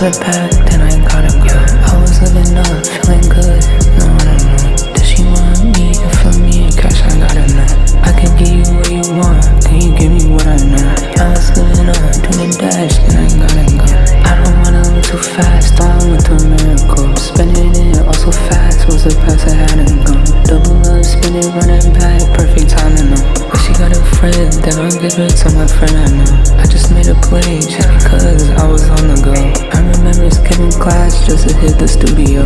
her back, then I gotta go. I was living up, feeling good. No, I don't know. Does she want me? And for me and cash, I gotta know. I can give you what you want, can you give me what I know? I was living up, doing the dash, then I gotta go. I don't wanna move too fast, I went through a miracle. Spending it all so fast, was the past I hadn't gone. Double up, spin it, running back, perfect timing though. But she got a friend, then I'll give it to my friend I know. I just made a play, just because I was on the go. I remember skipping class just to hit the studio.